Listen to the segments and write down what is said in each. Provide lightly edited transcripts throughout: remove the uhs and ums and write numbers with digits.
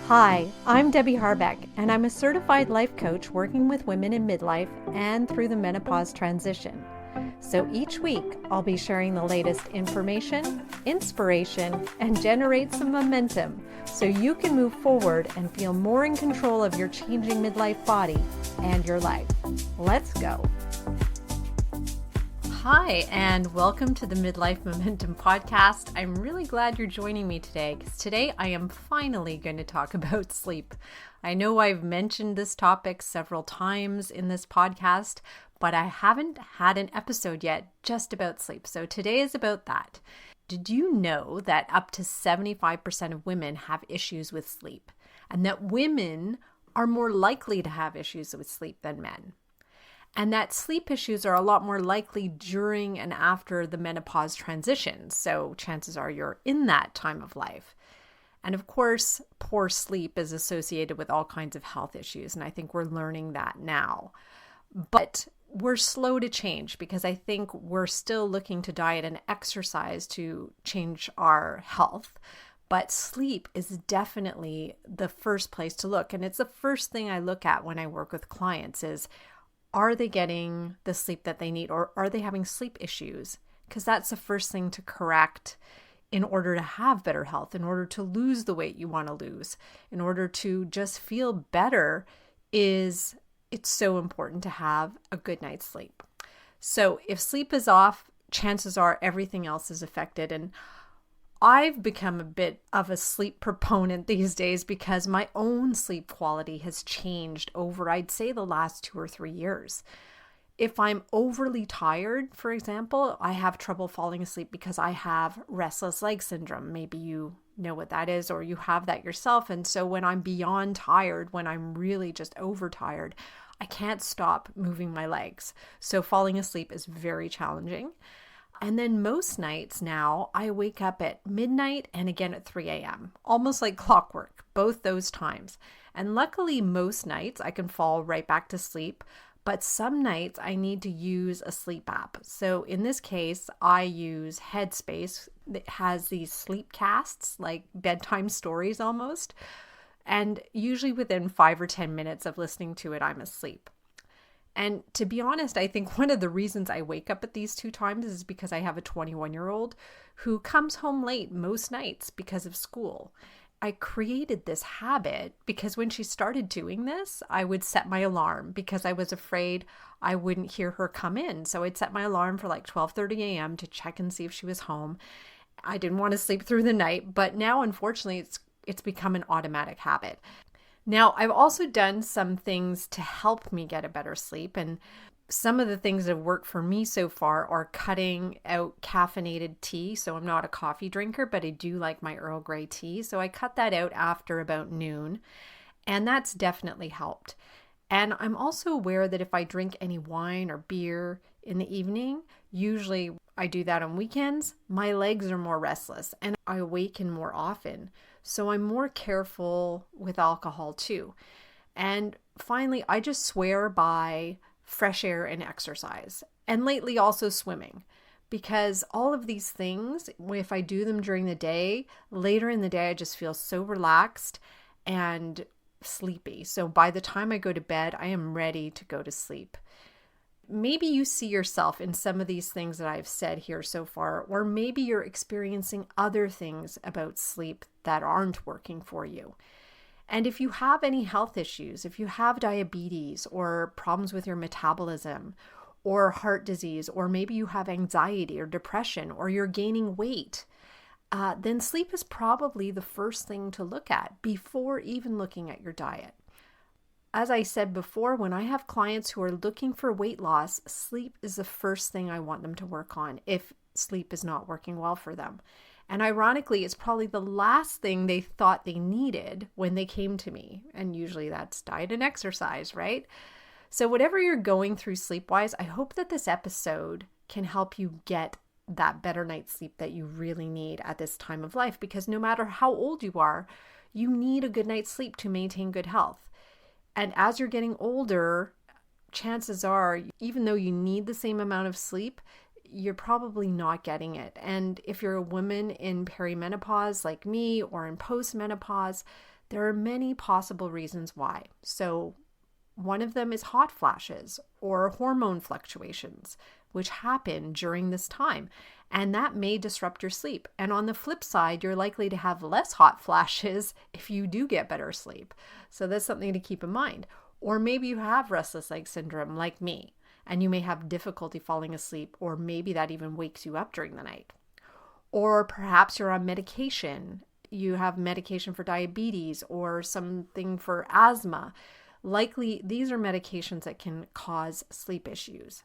Hi, I'm Debbie Harbeck, and I'm a certified life coach working with women in midlife and through the menopause transition. So each week, I'll be sharing the latest information, inspiration, and generate some momentum so you can move forward and feel more in control of your changing midlife body and your life. Let's go. Hi, and welcome to the Midlife Momentum Podcast. I'm really glad you're joining me today because today I am finally going to talk about sleep. I know I've mentioned this topic several times in this podcast, but I haven't had an episode yet just about sleep. So today is about that. Did you know that up to 75% of women have issues with sleep, and that women are more likely to have issues with sleep than men? And that sleep issues are a lot more likely during and after the menopause transition. So chances are you're in that time of life. And of course, poor sleep is associated with all kinds of health issues. And I think we're learning that now. But we're slow to change because I think we're still looking to diet and exercise to change our health. But sleep is definitely the first place to look. And it's the first thing I look at when I work with clients is, are they getting the sleep that they need, or are they having sleep issues? Because that's the first thing to correct in order to have better health, in order to lose the weight you want to lose, in order to just feel better. It's so important to have a good night's sleep. So if sleep is off, chances are everything else is affected. And I've become a bit of a sleep proponent these days because my own sleep quality has changed over, I'd say, the last 2 or 3 years. If I'm overly tired, for example, I have trouble falling asleep because I have restless leg syndrome. Maybe you know what that is, or you have that yourself. And so when I'm beyond tired, when I'm really just overtired, I can't stop moving my legs. So falling asleep is very challenging. And then most nights now, I wake up at midnight and again at 3 a.m., almost like clockwork, both those times. And luckily, most nights I can fall right back to sleep, but some nights I need to use a sleep app. So in this case, I use Headspace that has these sleep casts, like bedtime stories almost. And usually within 5 or 10 minutes of listening to it, I'm asleep. And to be honest, I think one of the reasons I wake up at these 2 times is because I have a 21-year-old who comes home late most nights because of school. I created this habit because when she started doing this, I would set my alarm because I was afraid I wouldn't hear her come in. So I'd set my alarm for like 12:30 a.m. to check and see if she was home. I didn't want to sleep through the night, but now unfortunately it's become an automatic habit. Now, I've also done some things to help me get a better sleep, and some of the things that have worked for me so far are cutting out caffeinated tea. So I'm not a coffee drinker, but I do like my Earl Grey tea. So I cut that out after about noon, and that's definitely helped. And I'm also aware that if I drink any wine or beer in the evening, usually I do that on weekends, my legs are more restless and I awaken more often. So I'm more careful with alcohol too. And finally, I just swear by fresh air and exercise. And lately also swimming. Because all of these things, if I do them during the day, later in the day I just feel so relaxed and sleepy. So by the time I go to bed, I am ready to go to sleep. Maybe you see yourself in some of these things that I've said here so far, or maybe you're experiencing other things about sleep that aren't working for you. And if you have any health issues, if you have diabetes or problems with your metabolism or heart disease, or maybe you have anxiety or depression, or you're gaining weight, then sleep is probably the first thing to look at before even looking at your diet. As I said before, when I have clients who are looking for weight loss, sleep is the first thing I want them to work on if sleep is not working well for them. And ironically, it's probably the last thing they thought they needed when they came to me. And usually that's diet and exercise, right? So whatever you're going through sleep-wise, I hope that this episode can help you get that better night's sleep that you really need at this time of life. Because no matter how old you are, you need a good night's sleep to maintain good health. And as you're getting older, chances are, even though you need the same amount of sleep, you're probably not getting it. And if you're a woman in perimenopause like me or in postmenopause, There are many possible reasons why. So one of them is hot flashes or hormone fluctuations, which happen during this time, and that may disrupt your sleep. And on the flip side, you're likely to have less hot flashes if you do get better sleep. So that's something to keep in mind. Or maybe you have restless leg syndrome like me, and you may have difficulty falling asleep, or maybe that even wakes you up during the night. Or perhaps you're on medication. You have medication for diabetes or something for asthma. Likely, these are medications that can cause sleep issues.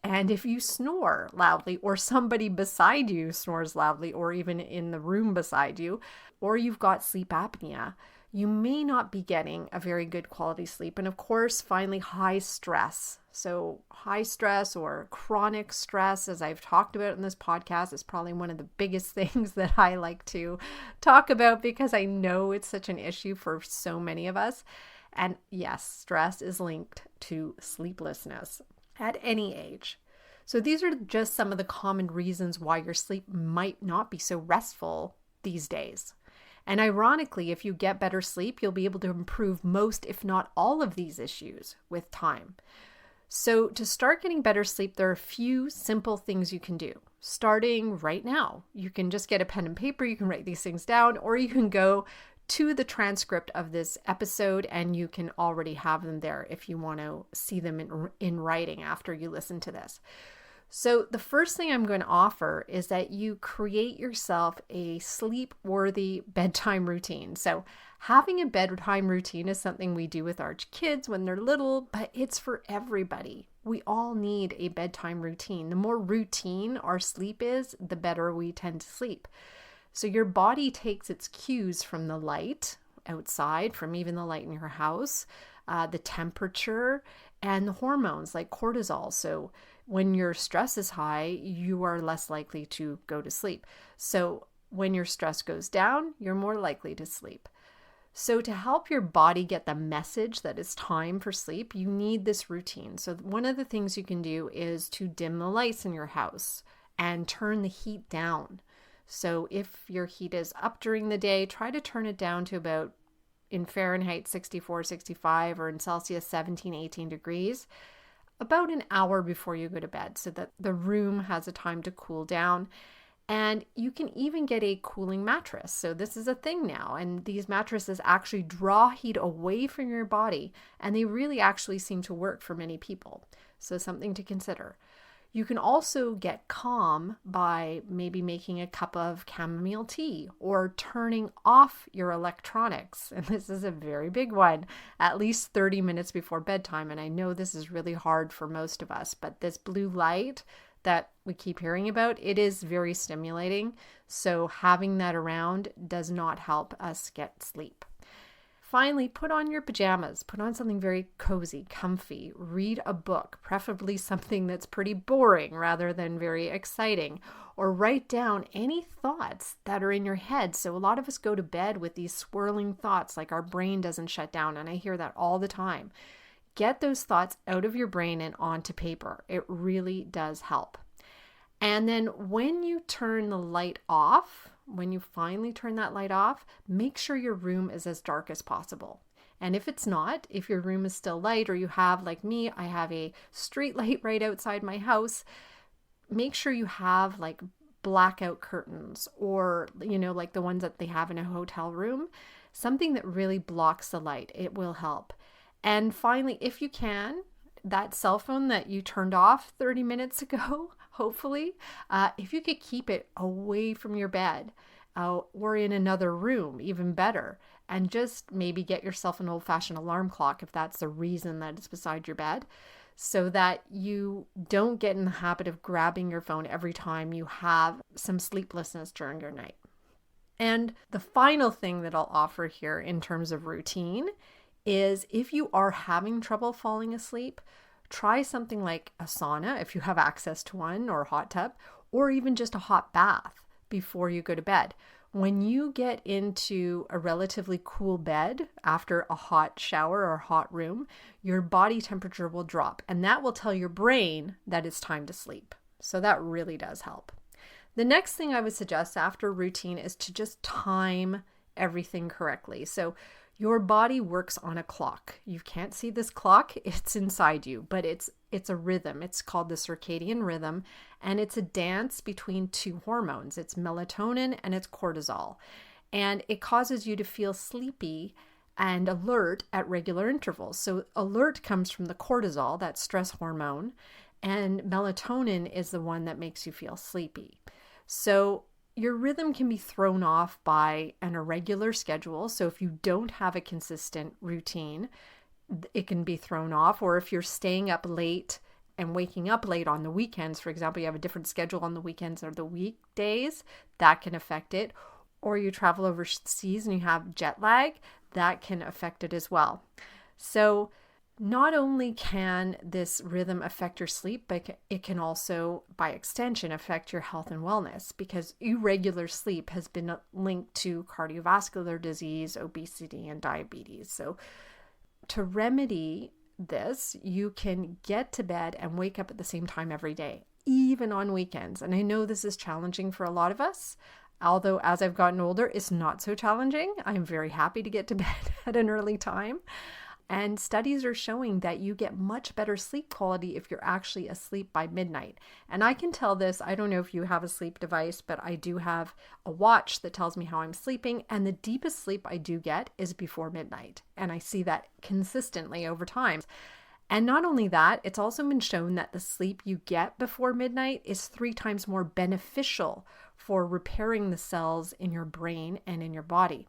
And if you snore loudly, or somebody beside you snores loudly, or even in the room beside you, or you've got sleep apnea, you may not be getting a very good quality sleep. And of course, finally, high stress. So high stress or chronic stress, as I've talked about in this podcast, is probably one of the biggest things that I like to talk about because I know it's such an issue for so many of us. And yes, stress is linked to sleeplessness at any age. So these are just some of the common reasons why your sleep might not be so restful these days. And ironically, if you get better sleep, you'll be able to improve most, if not all of these issues with time. So to start getting better sleep, there are a few simple things you can do. Starting right now, you can just get a pen and paper, you can write these things down, or you can go to the transcript of this episode and you can already have them there if you want to see them in writing after you listen to this. So the first thing I'm going to offer is that you create yourself a sleep-worthy bedtime routine. So having a bedtime routine is something we do with our kids when they're little, but it's for everybody. We all need a bedtime routine. The more routine our sleep is, the better we tend to sleep. So your body takes its cues from the light outside, from even the light in your house, the temperature, and the hormones like cortisol. So when your stress is high, you are less likely to go to sleep. So when your stress goes down, you're more likely to sleep. So to help your body get the message that it's time for sleep, you need this routine. So one of the things you can do is to dim the lights in your house and turn the heat down. So if your heat is up during the day, try to turn it down to about, in Fahrenheit, 64, 65, or in Celsius, 17, 18 degrees, about an hour before you go to bed so that the room has a time to cool down. And you can even get a cooling mattress. So this is a thing now. And these mattresses actually draw heat away from your body. And they really actually seem to work for many people. So something to consider. You can also get calm by maybe making a cup of chamomile tea or turning off your electronics. And this is a very big one, at least 30 minutes before bedtime. And I know this is really hard for most of us, but this blue light that we keep hearing about, it is very stimulating. So having that around does not help us get sleep. Finally, put on your pajamas, put on something very cozy, comfy, read a book, preferably something that's pretty boring rather than very exciting, or write down any thoughts that are in your head. So a lot of us go to bed with these swirling thoughts, like our brain doesn't shut down, and I hear that all the time. Get those thoughts out of your brain and onto paper. It really does help. And then when you turn the light off, when you finally turn that light off, make sure your room is as dark as possible. And if it's not, if your room is still light, or you have, like me, I have a street light right outside my house, make sure you have like blackout curtains or, like the ones that they have in a hotel room, something that really blocks the light. It will help. And finally, if you can, that cell phone that you turned off 30 minutes ago, hopefully, if you could keep it away from your bed or in another room, even better, and just maybe get yourself an old-fashioned alarm clock if that's the reason that it's beside your bed, so that you don't get in the habit of grabbing your phone every time you have some sleeplessness during your night. And the final thing that I'll offer here in terms of routine is if you are having trouble falling asleep, try something like a sauna if you have access to one, or a hot tub, or even just a hot bath before you go to bed. When you get into a relatively cool bed after a hot shower or hot room, your body temperature will drop, and that will tell your brain that it's time to sleep. So that really does help. The next thing I would suggest after routine is to just time everything correctly. So your body works on a clock. You can't see this clock, it's inside you, but it's a rhythm. It's called the circadian rhythm, and it's a dance between two hormones. It's melatonin and it's cortisol. And it causes you to feel sleepy and alert at regular intervals. So alert comes from the cortisol, that stress hormone, and melatonin is the one that makes you feel sleepy. So your rhythm can be thrown off by an irregular schedule. So if you don't have a consistent routine, it can be thrown off. Or if you're staying up late and waking up late on the weekends, for example, you have a different schedule on the weekends or the weekdays, that can affect it. Or you travel overseas and you have jet lag, that can affect it as well. So not only can this rhythm affect your sleep, but it can also, by extension, affect your health and wellness, because irregular sleep has been linked to cardiovascular disease, obesity, and diabetes. So to remedy this, you can get to bed and wake up at the same time every day, even on weekends. And I know this is challenging for a lot of us. Although as I've gotten older, it's not so challenging. I'm very happy to get to bed at an early time. And studies are showing that you get much better sleep quality if you're actually asleep by midnight. And I can tell this, I don't know if you have a sleep device, but I do have a watch that tells me how I'm sleeping. And the deepest sleep I do get is before midnight. And I see that consistently over time. And not only that, it's also been shown that the sleep you get before midnight is 3 times more beneficial for repairing the cells in your brain and in your body.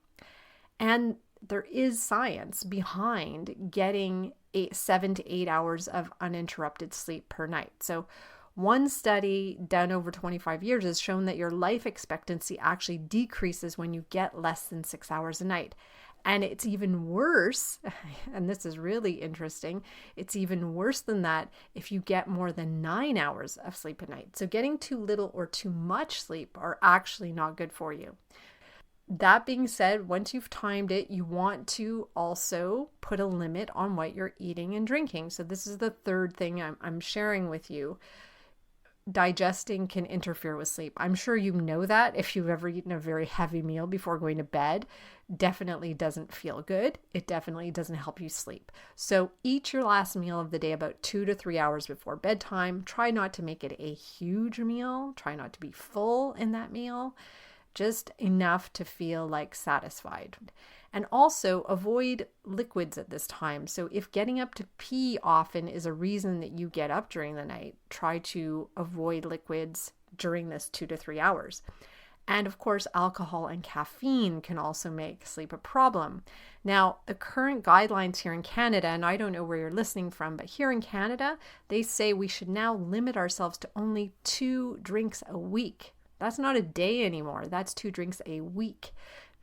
And there is science behind getting 7 to 8 hours of uninterrupted sleep per night. So one study done over 25 years has shown that your life expectancy actually decreases when you get less than 6 hours a night. And it's even worse, and this is really interesting, it's even worse than that if you get more than 9 hours of sleep a night. So getting too little or too much sleep are actually not good for you. That being said, once you've timed it, you want to also put a limit on what you're eating and drinking. So this is the third thing I'm sharing with you. Digesting can interfere with sleep. I'm sure you know that if you've ever eaten a very heavy meal before going to bed. Definitely doesn't feel good. It definitely doesn't help you sleep. So eat your last meal of the day about 2 to 3 hours before bedtime. Try not to make it a huge meal. Try not to be full in that meal. Just enough to feel like satisfied. And also avoid liquids at this time. So if getting up to pee often is a reason that you get up during the night, try to avoid liquids during this 2 to 3 hours. And of course, alcohol and caffeine can also make sleep a problem. Now, the current guidelines here in Canada, and I don't know where you're listening from, but here in Canada, they say we should now limit ourselves to only 2 drinks a week. That's not a day anymore. That's 2 drinks a week,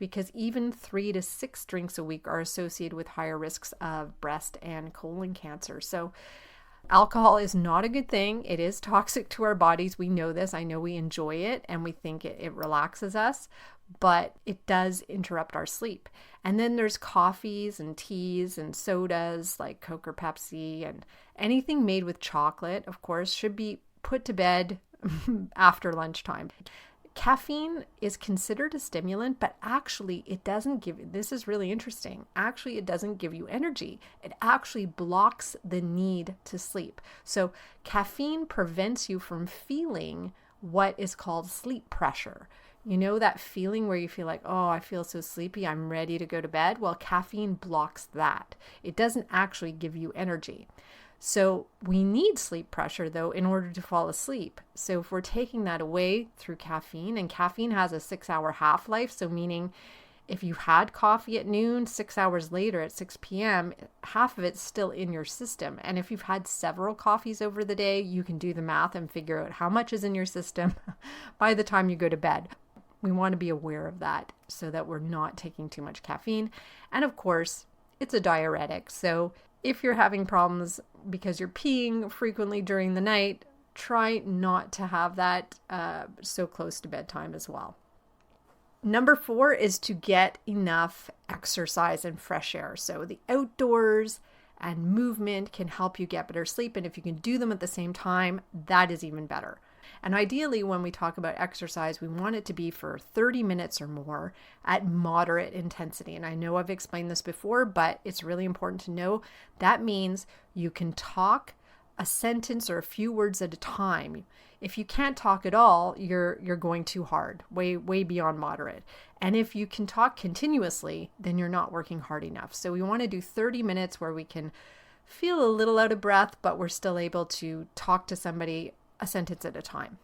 because even 3 to 6 drinks a week are associated with higher risks of breast and colon cancer. So alcohol is not a good thing. It is toxic to our bodies. We know this. I know we enjoy it and we think it relaxes us, but it does interrupt our sleep. And then there's coffees and teas and sodas like Coke or Pepsi, and anything made with chocolate, of course, should be put to bed after lunchtime. Caffeine is considered a stimulant, but actually it doesn't give, this is really interesting, actually it doesn't give you energy. It actually blocks the need to sleep. So caffeine prevents you from feeling what is called sleep pressure. You know that feeling where you feel like, oh, I feel so sleepy, I'm ready to go to bed? Well, caffeine blocks that. It doesn't actually give you energy. So we need sleep pressure, though, in order to fall asleep. So if we're taking that away through caffeine, and caffeine has a 6-hour half-life, so meaning if you had coffee at noon, 6 hours later at 6 p.m., half of it's still in your system. And if you've had several coffees over the day, you can do the math and figure out how much is in your system by the time you go to bed. We want to be aware of that so that we're not taking too much caffeine. And of course, it's a diuretic. So if you're having problems because you're peeing frequently during the night, try not to have that so close to bedtime as well. Number 4 is to get enough exercise and fresh air. So the outdoors and movement can help you get better sleep. And if you can do them at the same time, that is even better. And ideally, when we talk about exercise, we want it to be for 30 minutes or more at moderate intensity. And I know I've explained this before, but it's really important to know that means you can talk a sentence or a few words at a time. If you can't talk at all, you're going too hard, way beyond moderate. And if you can talk continuously, then you're not working hard enough. So we want to do 30 minutes where we can feel a little out of breath, but we're still able to talk to somebody a sentence at a time.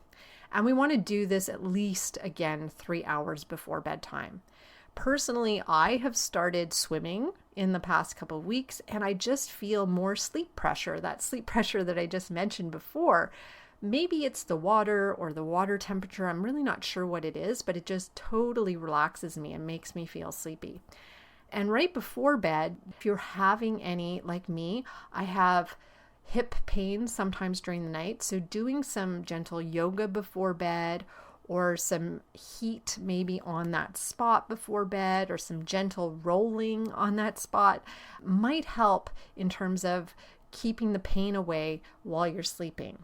And we want to do this at least, again, 3 hours before bedtime. Personally, I have started swimming in the past couple of weeks, and I just feel more sleep pressure, that sleep pressure that I just mentioned before. Maybe it's the water or the water temperature. I'm really not sure what it is, but it just totally relaxes me and makes me feel sleepy. And right before bed, if you're having any, like me, I have hip pain sometimes during the night. So doing some gentle yoga before bed, or some heat maybe on that spot before bed, or some gentle rolling on that spot might help in terms of keeping the pain away while you're sleeping.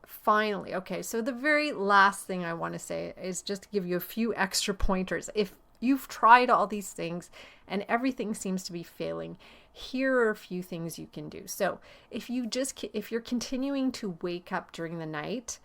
Finally, okay, so the very last thing I want to say is just to give you a few extra pointers. If you've tried all these things and everything seems to be failing, here are a few things you can do. So if you're continuing to wake up during the night,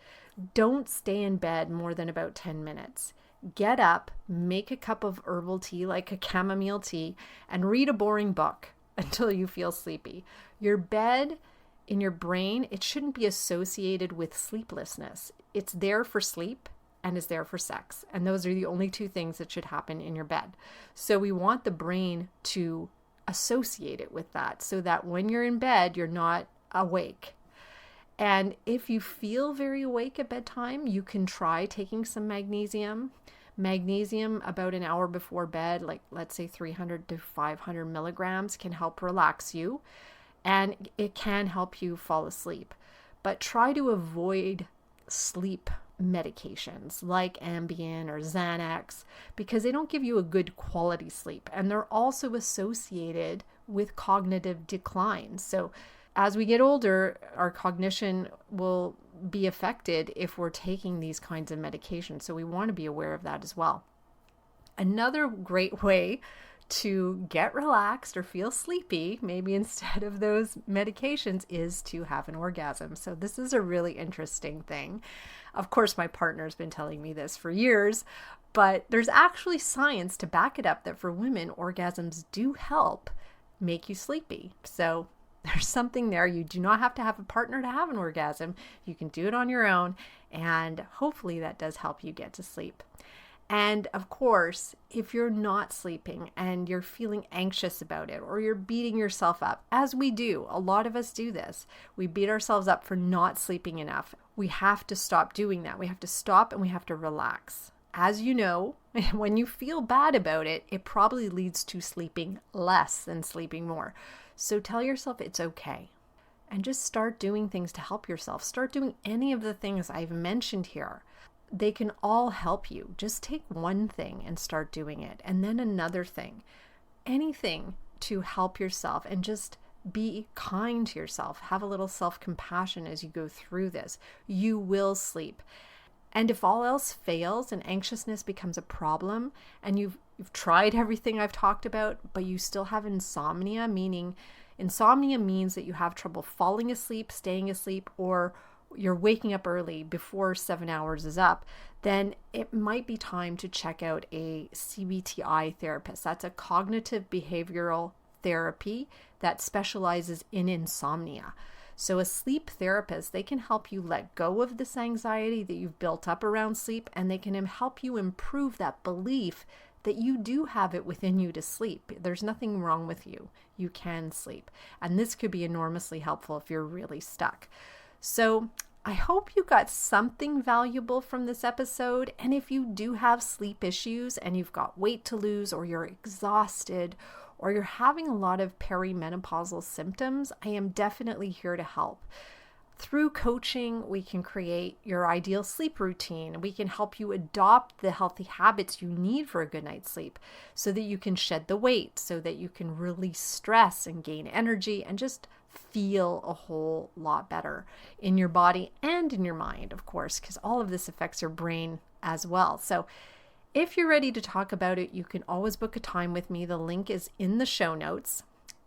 don't stay in bed more than about 10 minutes. Get up, make a cup of herbal tea, like a chamomile tea, and read a boring book until you feel sleepy. Your bed in your brain, it shouldn't be associated with sleeplessness. It's there for sleep and is there for sex. And those are the only two things that should happen in your bed. So we want the brain to associate it with that so that when you're in bed, you're not awake. And if you feel very awake at bedtime, you can try taking some magnesium. Magnesium about an hour before bed, like let's say 300 to 500 milligrams, can help relax you. And it can help you fall asleep. But try to avoid sleep medications like Ambien or Xanax because they don't give you a good quality sleep. And they're also associated with cognitive decline. So as we get older, our cognition will be affected if we're taking these kinds of medications. So we want to be aware of that as well. Another great way to get relaxed or feel sleepy, maybe instead of those medications, is to have an orgasm. So this is a really interesting thing. Of course, my partner's been telling me this for years, but there's actually science to back it up that for women, orgasms do help make you sleepy. So there's something there. You do not have to have a partner to have an orgasm. You can do it on your own, and hopefully that does help you get to sleep. And of course, if you're not sleeping and you're feeling anxious about it, or you're beating yourself up, as we do, a lot of us do this. We beat ourselves up for not sleeping enough. We have to stop doing that. We have to stop and we have to relax. As you know, when you feel bad about it, it probably leads to sleeping less than sleeping more. So tell yourself it's okay. And just start doing things to help yourself. Start doing any of the things I've mentioned here. They can all help you. Just take one thing and start doing it, and then another thing. Anything to help yourself, and just be kind to yourself. Have a little self-compassion as you go through this. You will sleep. And if all else fails and anxiousness becomes a problem, and you've tried everything I've talked about, but you still have insomnia, meaning insomnia means that you have trouble falling asleep, staying asleep, or you're waking up early before 7 hours is up, then it might be time to check out a CBTI therapist. That's a cognitive behavioral therapy that specializes in insomnia. So a sleep therapist, they can help you let go of this anxiety that you've built up around sleep, and they can help you improve that belief that you do have it within you to sleep. There's nothing wrong with you. You can sleep. And this could be enormously helpful if you're really stuck. So I hope you got something valuable from this episode. And if you do have sleep issues and you've got weight to lose, or you're exhausted, or you're having a lot of perimenopausal symptoms, I am definitely here to help. Through coaching, we can create your ideal sleep routine. We can help you adopt the healthy habits you need for a good night's sleep so that you can shed the weight, so that you can release stress and gain energy and just feel a whole lot better in your body and in your mind, of course, because all of this affects your brain as well. So if you're ready to talk about it, you can always book a time with me. The link is in the show notes.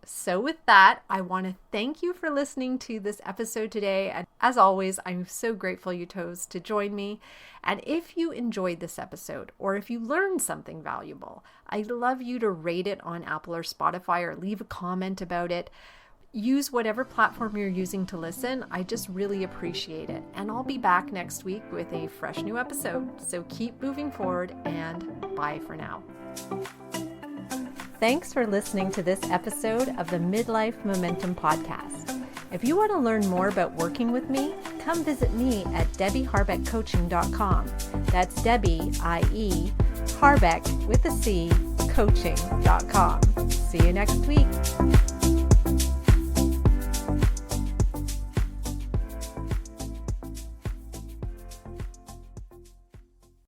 So with that, I want to thank you for listening to this episode today. And as always, I'm so grateful you chose to join me. And if you enjoyed this episode, or if you learned something valuable, I'd love you to rate it on Apple or Spotify or leave a comment about it. Use whatever platform you're using to listen. I just really appreciate it. And I'll be back next week with a fresh new episode. So keep moving forward, and bye for now. Thanks for listening to this episode of the Midlife Momentum Podcast. If you want to learn more about working with me, come visit me at debbieharbeckcoaching.com. That's Debbie, I-E, Harbeck with a C, coaching.com. See you next week.